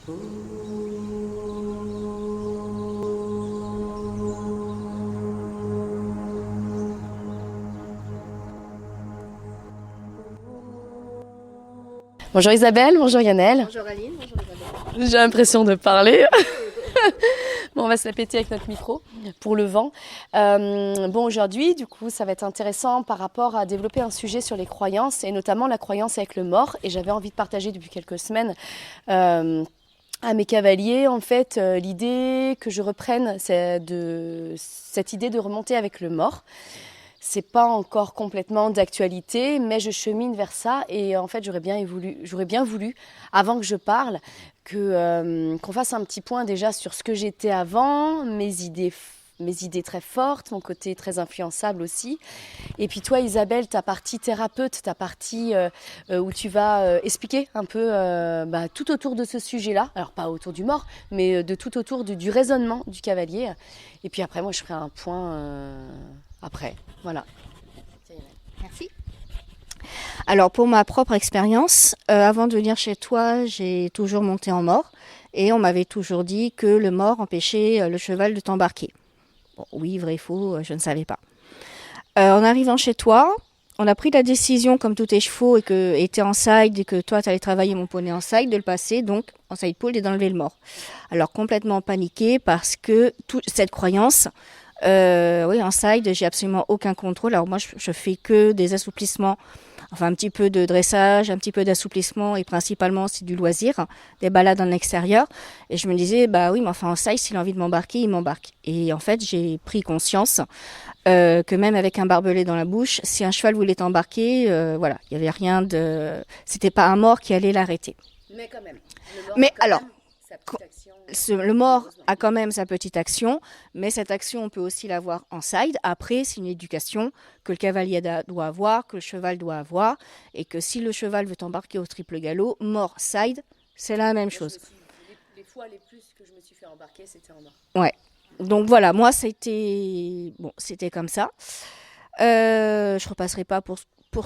Bonjour Isabelle, bonjour Yannel. Bonjour Aline, bonjour Isabelle. J'ai l'impression de parler. Bon, on va se la péter avec notre micro pour le vent. Bon, aujourd'hui, du coup, ça va être intéressant par rapport à développer un sujet sur les croyances et notamment la croyance avec le mort. Et j'avais envie de partager depuis quelques semaines à mes cavaliers, en fait, l'idée que je reprenne, c'est cette idée de remonter avec le mort. C'est pas encore complètement d'actualité, mais je chemine vers ça et en fait j'aurais bien voulu, avant que je parle, qu'on fasse un petit point déjà sur ce que j'étais avant, mes idées très fortes, mon côté très influençable aussi. Et puis toi Isabelle, ta partie thérapeute, ta partie où tu vas expliquer un peu tout autour de ce sujet-là, alors pas autour du mort, mais de tout autour du raisonnement du cavalier. Et puis après moi je ferai un point après, voilà. Merci. Alors pour ma propre expérience, avant de venir chez toi, j'ai toujours monté en mort et on m'avait toujours dit que le mort empêchait le cheval de t'embarquer. Bon, oui, vrai, faux, je ne savais pas. En arrivant chez toi, on a pris la décision, comme tous tes chevaux, et que était en side, et que toi, tu allais travailler mon poney en side, de le passer donc en side pull et d'enlever le mort. Alors complètement paniqué parce que toute cette croyance... oui, en side, j'ai absolument aucun contrôle. Alors moi, je fais que des assouplissements, enfin un petit peu de dressage, un petit peu d'assouplissement et principalement c'est du loisir, des balades en extérieur. Et je me disais, bah oui, mais enfin en side, s'il a envie de m'embarquer, il m'embarque. Et en fait, j'ai pris conscience que même avec un barbelé dans la bouche, si un cheval voulait t'embarquer, voilà, il y avait rien de, c'était pas un mort qui allait l'arrêter. Mais quand même. Mais alors. Sa petite action, Le mort a quand même sa petite action, mais cette action, on peut aussi l'avoir en side. Après, c'est une éducation que le cavalier doit avoir, que le cheval doit avoir, et que si le cheval veut embarquer au triple galop, mort, side, c'est la même chose. Les fois les plus que je me suis fait embarquer, c'était en mort. Ouais. Donc voilà, moi, c'était comme ça. Je repasserai pas pour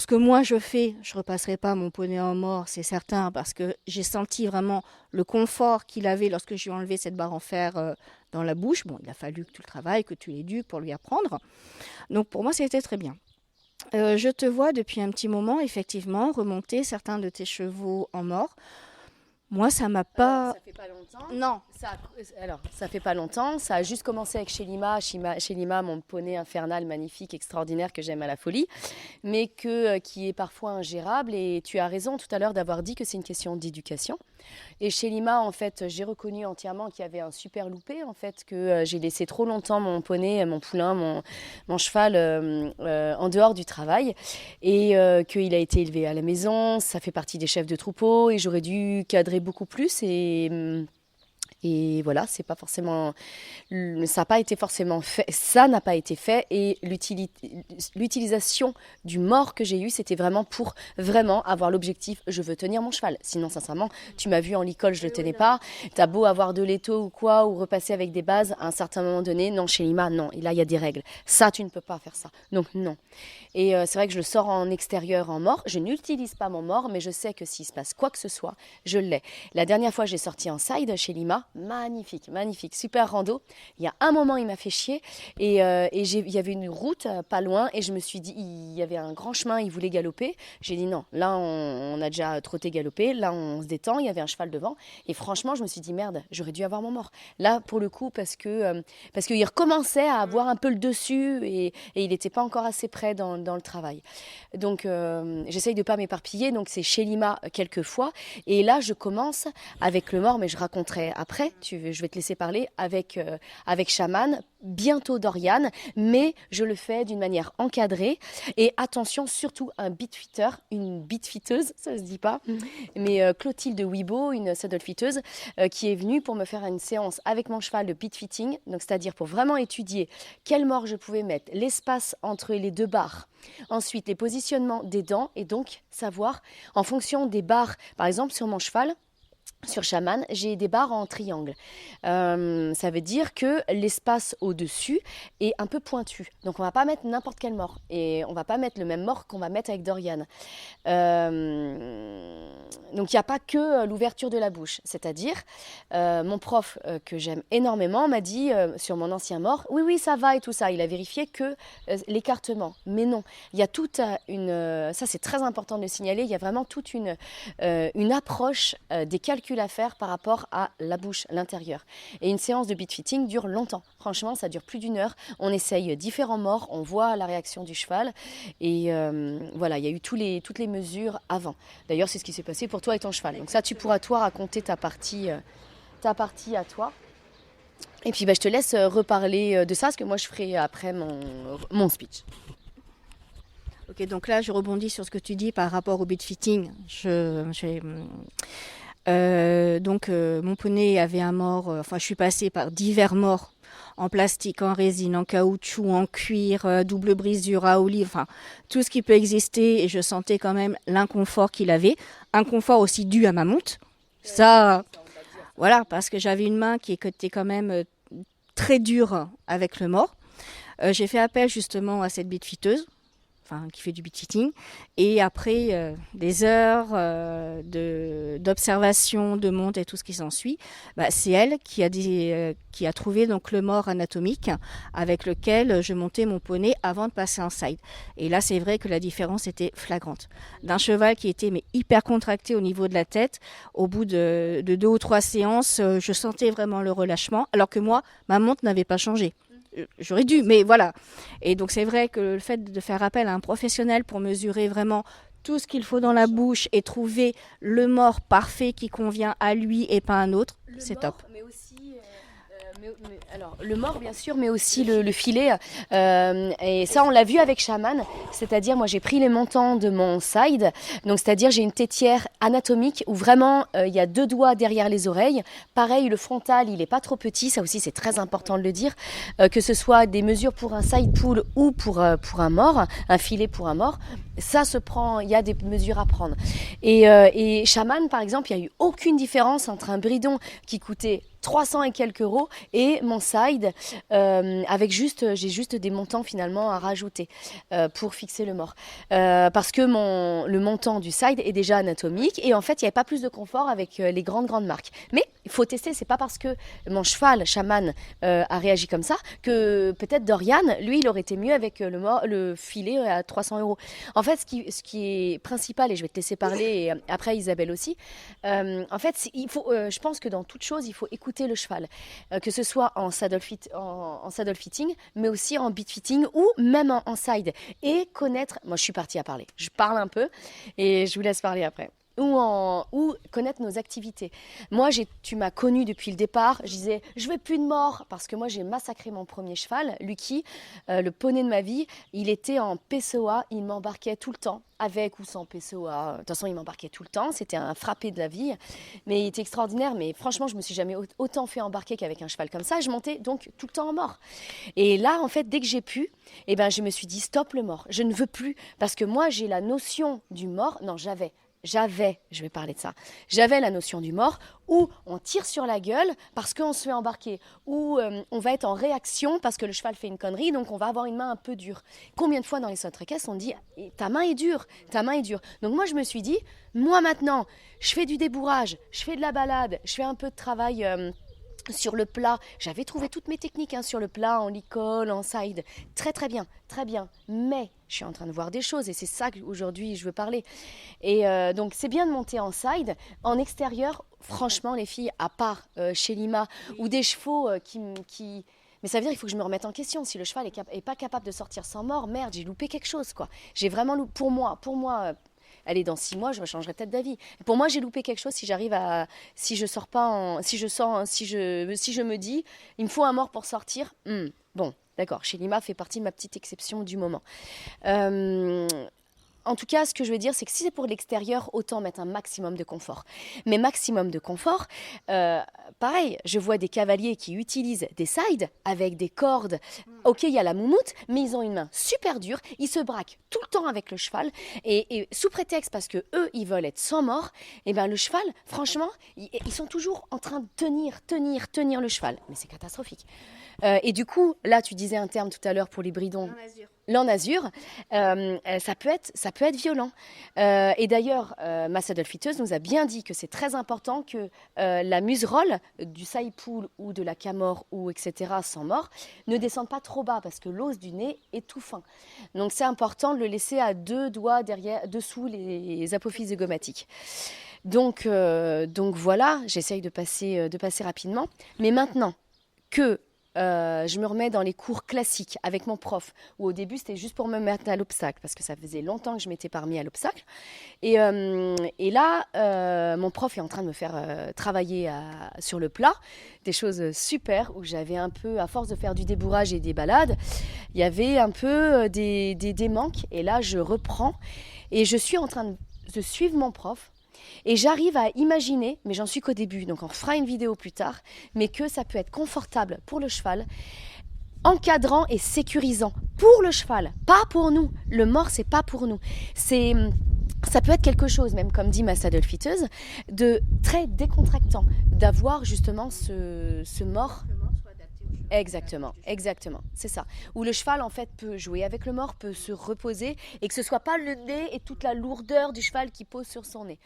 ce que moi je fais, je repasserai pas mon poney en mort, c'est certain, parce que j'ai senti vraiment le confort qu'il avait lorsque je lui ai enlevé cette barre en fer dans la bouche. Bon, il a fallu que tu le travailles, que tu l'éduques pour lui apprendre. Donc pour moi, c'était très bien. Je te vois depuis un petit moment, effectivement, remonter certains de tes chevaux en mort. Moi, ça m'a pas... Ça fait pas longtemps. Non. Ça fait pas longtemps. Ça a juste commencé avec Shelima, mon poney infernal, magnifique, extraordinaire, que j'aime à la folie, mais qui est parfois ingérable. Et tu as raison tout à l'heure d'avoir dit que c'est une question d'éducation. Et Shelima, en fait, j'ai reconnu entièrement qu'il y avait un super loupé, en fait, que j'ai laissé trop longtemps mon poney, mon poulain, mon cheval en dehors du travail, et qu'il a été élevé à la maison. Ça fait partie des chefs de troupeau, et j'aurais dû cadrer beaucoup plus. Et voilà, c'est pas forcément, ça n'a pas été forcément fait, ça n'a pas été fait. Et l'utilisation du mort que j'ai eu, c'était vraiment pour vraiment avoir l'objectif, je veux tenir mon cheval. Sinon, sincèrement, tu m'as vu en licol, je le tenais pas. T'as beau avoir de l'étau ou quoi, ou repasser avec des bases, à un certain moment donné, non, chez Lima, non. Et là, il y a des règles. Ça, tu ne peux pas faire ça. Donc, non. Et c'est vrai que je le sors en extérieur en mort. Je n'utilise pas mon mort, mais je sais que s'il se passe quoi que ce soit, je l'ai. La dernière fois, j'ai sorti en side chez Lima. Magnifique, magnifique, super rando. Il y a un moment, il m'a fait chier et il y avait une route pas loin et je me suis dit, il y avait un grand chemin, il voulait galoper. J'ai dit non, là on a déjà trotté galopé, là on se détend, il y avait un cheval devant et franchement, je me suis dit merde, j'aurais dû avoir mon mort. Là pour le coup parce qu'il recommençait à avoir un peu le dessus et il n'était pas encore assez près dans le travail. Donc j'essaye de pas m'éparpiller, donc c'est chez Lima quelques fois et là je commence avec le mort, mais je raconterai après. Je vais te laisser parler avec Chaman, bientôt Dorian, mais je le fais d'une manière encadrée. Et attention, surtout un bitfitter, une bitfiteuse, ça se dit pas, mais Clotilde Wibo, une saddle fiteuse, qui est venue pour me faire une séance avec mon cheval de bitfitting, donc c'est-à-dire pour vraiment étudier quelle mort je pouvais mettre, l'espace entre les deux barres. Ensuite, les positionnements des dents et donc savoir, en fonction des barres, par exemple sur mon cheval, Sur Shaman, j'ai des barres en triangle. Ça veut dire que l'espace au-dessus est un peu pointu. Donc on va pas mettre n'importe quel mort. Et on va pas mettre le même mort qu'on va mettre avec Dorian. Donc il n'y a pas que l'ouverture de la bouche. C'est-à-dire, mon prof que j'aime énormément m'a dit sur mon ancien mort, oui, oui, ça va et tout ça. Il a vérifié que l'écartement. Mais non, il y a toute ça c'est très important de le signaler, il y a vraiment toute une approche des calculs à faire par rapport à la bouche, l'intérieur. Et une séance de beat fitting dure longtemps. Franchement, ça dure plus d'1 heure. On essaye différents morts, on voit la réaction du cheval. Et voilà, il y a eu toutes les mesures avant. D'ailleurs, c'est ce qui s'est passé pour toi et ton cheval. Donc ça, tu pourras toi raconter ta partie à toi. Et puis je te laisse reparler de ça, parce que moi je ferai après mon speech. Ok, donc là je rebondis sur ce que tu dis par rapport au beat fitting. Mon poney avait un mort, je suis passée par divers morts en plastique, en résine, en caoutchouc, en cuir, double brisure, à olive, tout ce qui peut exister, et je sentais quand même l'inconfort qu'il avait. Inconfort aussi dû à ma monte. Ça, voilà, parce que j'avais une main qui était quand même très dure avec le mort. J'ai fait appel justement à cette beat-fitteuse, qui fait du beat fitting, et après des heures d'observation, de monte et tout ce qui s'ensuit, c'est elle qui a trouvé donc le mort anatomique avec lequel je montais mon poney avant de passer en side. Et là, c'est vrai que la différence était flagrante. D'un cheval qui était hyper contracté au niveau de la tête, au bout de 2 ou 3 séances, je sentais vraiment le relâchement, alors que moi, ma monte n'avait pas changé. J'aurais dû, mais voilà. Et donc c'est vrai que le fait de faire appel à un professionnel pour mesurer vraiment tout ce qu'il faut dans la bouche et trouver le mort parfait qui convient à lui et pas à un autre, c'est top. Mais aussi, alors, le mort bien sûr, mais aussi le filet. Et ça, on l'a vu avec Shaman. C'est-à-dire, moi, j'ai pris les montants de mon side. Donc, c'est-à-dire, j'ai une tétière anatomique où vraiment, il y a 2 doigts derrière les oreilles. Pareil, le frontal, il n'est pas trop petit. Ça aussi, c'est très important de le dire. Que ce soit des mesures pour un side pull ou pour un mort, un filet pour un mort. Ça se prend, il y a des mesures à prendre. Et Shaman, par exemple, il n'y a eu aucune différence entre un bridon qui coûtait 300 et quelques euros et mon side avec j'ai juste des montants finalement à rajouter pour fixer le mort parce que le montant du side est déjà anatomique et en fait il n'y avait pas plus de confort avec les grandes marques, mais il faut tester. C'est pas parce que mon cheval Shaman a réagi comme ça que peut-être Dorian, lui, il aurait été mieux avec le filet à 300 euros. En fait, ce qui est principal, et je vais te laisser parler et après Isabelle aussi, en fait je pense que dans toute chose il faut écouter le cheval, que ce soit en saddle fitting, mais aussi en beat fitting ou même en side. Et connaître, moi je suis partie à parler, je parle un peu et je vous laisse parler après. Ou connaître nos activités. Moi, tu m'as connue depuis le départ. Je disais, je veux plus de mort parce que moi, j'ai massacré mon premier cheval, Lucky, le poney de ma vie. Il était en PSOA, il m'embarquait tout le temps, avec ou sans PSOA. De toute façon, il m'embarquait tout le temps. C'était un frappé de la vie, mais il était extraordinaire. Mais franchement, je me suis jamais autant fait embarquer qu'avec un cheval comme ça. Je montais donc tout le temps en mort. Et là, en fait, dès que j'ai pu, je me suis dit, stop le mort. Je ne veux plus parce que moi, j'ai la notion du mort. Non, je vais parler de ça. J'avais la notion du mort où on tire sur la gueule parce qu'on se fait embarquer, où on va être en réaction parce que le cheval fait une connerie, donc on va avoir une main un peu dure. Combien de fois dans les sauts-tréquesses on dit ta main est dure. Donc moi je me suis dit, moi maintenant, je fais du débourrage, je fais de la balade, je fais un peu de travail sur le plat. J'avais trouvé toutes mes techniques sur le plat, en licol, en side. Très très bien, très bien. Mais je suis en train de voir des choses et c'est ça qu'aujourd'hui je veux parler. Et donc c'est bien de monter en side. En extérieur, franchement les filles, à part chez Lima ou des chevaux qui... Mais ça veut dire qu'il faut que je me remette en question. Si le cheval est pas capable de sortir sans mort, merde, j'ai loupé quelque chose, quoi. J'ai vraiment loupé. Pour moi, allez, dans 6 mois, je changerai peut-être d'avis. Pour moi, j'ai loupé quelque chose si si je sors pas si je me dis, il me faut un mort pour sortir. Bon, d'accord. Chez Lima fait partie de ma petite exception du moment. En tout cas, ce que je veux dire, c'est que si c'est pour l'extérieur, autant mettre un maximum de confort. Mais maximum de confort, pareil, je vois des cavaliers qui utilisent des sides avec des cordes. Ok, il y a la moumoute, mais ils ont une main super dure. Ils se braquent tout le temps avec le cheval. Et sous prétexte, parce que eux, ils veulent être sans mort, et ben le cheval, franchement, ils sont toujours en train de tenir le cheval. Mais c'est catastrophique. Et du coup, là, tu disais un terme tout à l'heure pour les bridons. L'en-azur, ça peut être violent. Et d'ailleurs, ma saddle-fitteuse nous a bien dit que c'est très important que la muserolle du side-pull ou de la camor ou etc. sans mort ne descende pas trop bas parce que l'os du nez est tout fin. Donc c'est important de le laisser à 2 doigts dessous les apophyses zygomatiques. Donc voilà, j'essaye de passer rapidement. Mais maintenant que je me remets dans les cours classiques avec mon prof, où au début c'était juste pour me mettre à l'obstacle, parce que ça faisait longtemps que je m'étais pas remis à l'obstacle. Et là, mon prof est en train de me faire travailler sur le plat, des choses super, où j'avais un peu, à force de faire du débourrage et des balades, il y avait un peu des manques. Et là, je reprends et je suis en train de suivre mon prof. Et j'arrive à imaginer, mais j'en suis qu'au début, donc on fera une vidéo plus tard, mais que ça peut être confortable pour le cheval, encadrant et sécurisant pour le cheval, pas pour nous. Le mort, c'est pas pour nous. Ça peut être quelque chose, même comme dit ma saddle-fitteuse, de très décontractant, d'avoir justement ce mort. Exactement, c'est ça. Où le cheval en fait peut jouer avec le mort, peut se reposer et que ce soit pas le nez et toute la lourdeur du cheval qui pose sur son nez.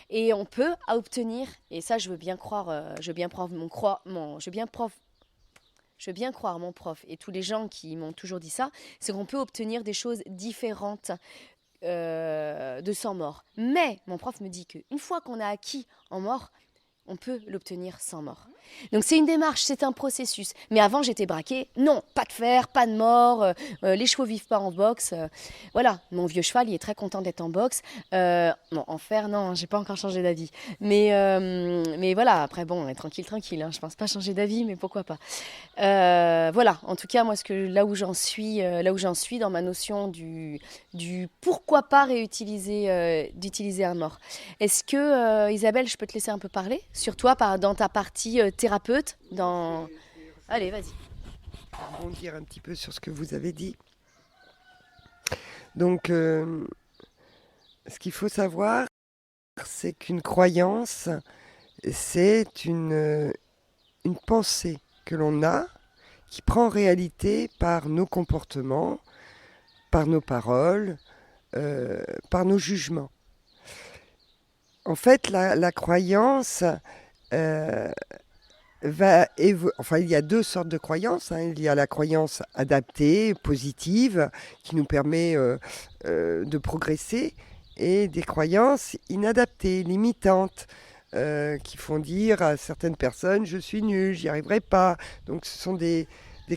Et on peut obtenir, et ça je veux bien croire mon prof et tous les gens qui m'ont toujours dit ça, c'est qu'on peut obtenir des choses différentes de sans mort. Mais mon prof me dit qu'une fois qu'on a acquis en mort, on peut l'obtenir sans mort. Donc c'est une démarche, c'est un processus. Mais avant j'étais braquée, non, pas de fer, pas de mort, les chevaux vivent pas en boxe. Voilà, mon vieux cheval il est très content d'être en boxe. Bon, en fer non, j'ai pas encore changé d'avis. Mais voilà, après bon, tranquille, hein, je pense pas changer d'avis, mais pourquoi pas. Voilà, en tout cas moi là où j'en suis dans ma notion du pourquoi pas d'utiliser un mort. Est-ce que Isabelle, je peux te laisser un peu parler sur toi dans ta partie thérapeute Allez, vas-y. Rebondir un petit peu sur ce que vous avez dit. Donc, ce qu'il faut savoir, c'est qu'une croyance, c'est une pensée que l'on a qui prend réalité par nos comportements, par nos paroles, par nos jugements. En fait, la croyance il y a 2 sortes de croyances. Il y a la croyance adaptée, positive, qui nous permet de progresser, et des croyances inadaptées, limitantes, qui font dire à certaines personnes « je suis nul, j'y arriverai pas ». Donc ce sont des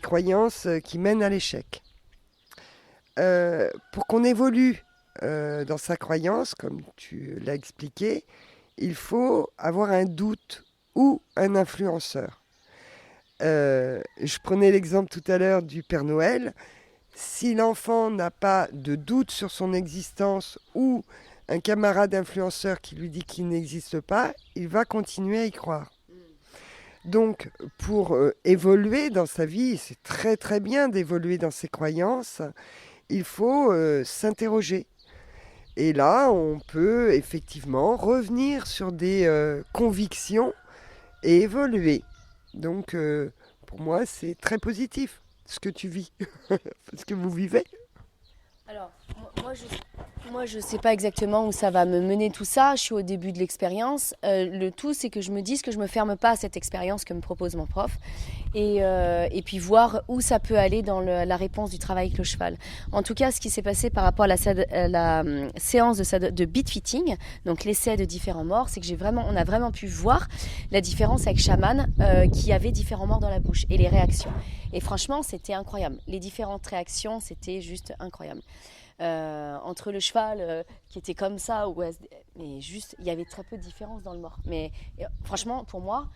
croyances qui mènent à l'échec. Pour qu'on évolue dans sa croyance, comme tu l'as expliqué, il faut avoir un doute ou un influenceur. Je prenais l'exemple tout à l'heure du Père Noël. Si l'enfant n'a pas de doute sur son existence ou un camarade influenceur qui lui dit qu'il n'existe pas, il va continuer à y croire. Donc, pour évoluer dans sa vie, c'est très très bien d'évoluer dans ses croyances, il faut s'interroger. Et là, on peut effectivement revenir sur des convictions et évoluer. Donc, pour moi, c'est très positif ce que tu vis, ce que vous vivez. Alors, moi, je ne sais pas exactement où ça va me mener tout ça. Je suis au début de l'expérience. Le tout, c'est que je me dise que je ne me ferme pas à cette expérience que me propose mon prof. Et puis voir où ça peut aller dans la réponse du travail avec le cheval. En tout cas, ce qui s'est passé par rapport à la séance de beat fitting, donc l'essai de différents morts, c'est que on a vraiment pu voir la différence avec Shaman qui avait différents morts dans la bouche et les réactions. Et franchement, c'était incroyable. Les différentes réactions, c'était juste incroyable. Entre le cheval qui était comme ça, mais juste, il y avait très peu de différence dans le mort. Mais franchement, pour moi,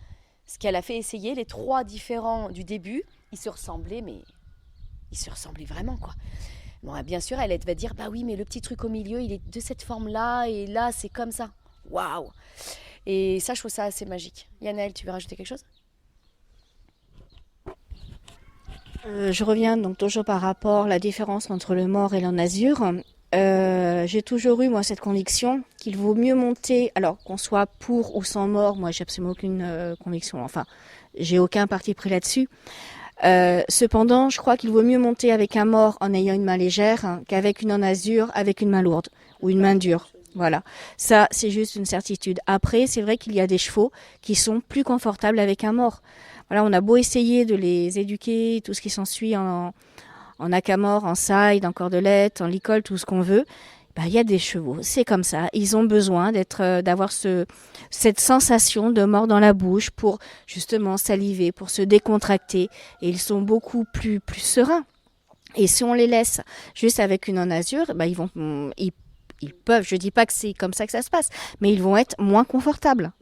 ce qu'elle a fait essayer, les 3 différents du début, ils se ressemblaient vraiment, quoi. Bon, bien sûr, elle va dire, bah oui, mais le petit truc au milieu, il est de cette forme-là, et là, c'est comme ça. Waouh! Et ça, je trouve ça assez magique. Yanaëlle, tu veux rajouter quelque chose? Je reviens donc toujours par rapport à la différence entre le mort et l'en-azur. J'ai toujours eu, moi, cette conviction qu'il vaut mieux monter, alors qu'on soit pour ou sans mort, moi, j'ai absolument aucune conviction, enfin, j'ai aucun parti pris là-dessus. Cependant, je crois qu'il vaut mieux monter avec un mort en ayant une main légère qu'avec une en-azur avec une main lourde ou une main dure. Voilà, ça c'est juste une certitude. Après, c'est vrai qu'il y a des chevaux qui sont plus confortables avec un mort. Voilà, on a beau essayer de les éduquer, tout ce qui s'ensuit en acamor, en side, en cordelette, en licol, tout ce qu'on veut. Il y a des chevaux, c'est comme ça. Ils ont besoin d'avoir cette sensation de mort dans la bouche pour justement saliver, pour se décontracter. Et ils sont beaucoup plus sereins. Et si on les laisse juste avec une en-azur, ils peuvent, je dis pas que c'est comme ça que ça se passe, mais ils vont être moins confortables.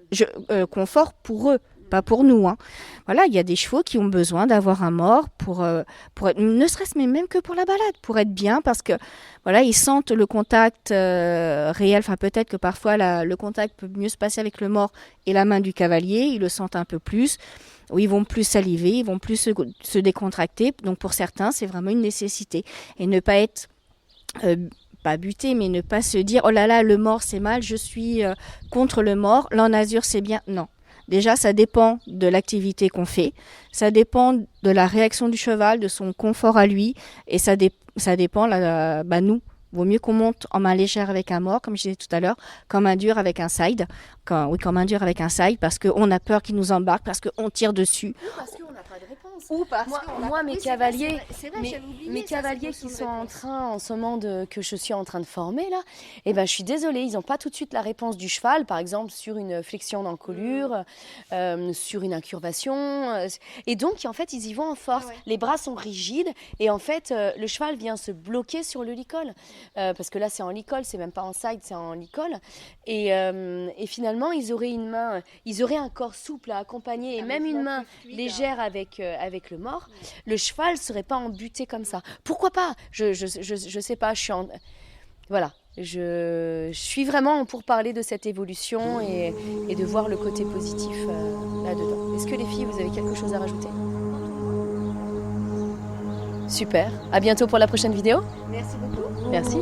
Confort pour eux, pas pour nous. Hein. Voilà, il y a des chevaux qui ont besoin d'avoir un mort pour être, ne serait-ce même que pour la balade, pour être bien, parce que voilà, ils sentent le contact réel. Enfin, peut-être que parfois le contact peut mieux se passer avec le mort et la main du cavalier. Ils le sentent un peu plus. Où ils vont plus saliver, ils vont plus se décontracter. Donc pour certains, c'est vraiment une nécessité. Et ne pas être pas buté, mais ne pas se dire « Oh là là, le mort c'est mal, je suis contre le mort, l'en-azur c'est bien ». Non. Déjà, ça dépend de l'activité qu'on fait, ça dépend de la réaction du cheval, de son confort à lui, et ça dépend, nous, vaut mieux qu'on monte en main légère avec un mort, comme je disais tout à l'heure, qu'en main dure avec un side, qu'en main dure avec un side, parce qu'on a peur qu'il nous embarque, parce qu'on tire dessus. Ou parce qu'on n'a pas de réponse. Ou parce moi, mes cavaliers, mes cavaliers qui sont en train, en ce moment que je suis en train de former là, je suis désolée, ils n'ont pas tout de suite la réponse du cheval, par exemple sur une flexion d'encolure, sur une incurvation, et donc en fait ils y vont en force. Ouais. Les bras sont rigides et en fait le cheval vient se bloquer sur le licol, parce que là c'est en licol, c'est même pas en side, c'est en licol, et finalement ils auraient un corps souple à accompagner et même une main légère avec le mort, le cheval ne serait pas embuté comme ça. Pourquoi pas? Je sais pas, voilà. Je suis vraiment pour parler de cette évolution et de voir le côté positif là-dedans. Est-ce que les filles, vous avez quelque chose à rajouter? Super. À bientôt pour la prochaine vidéo. Merci beaucoup. Merci.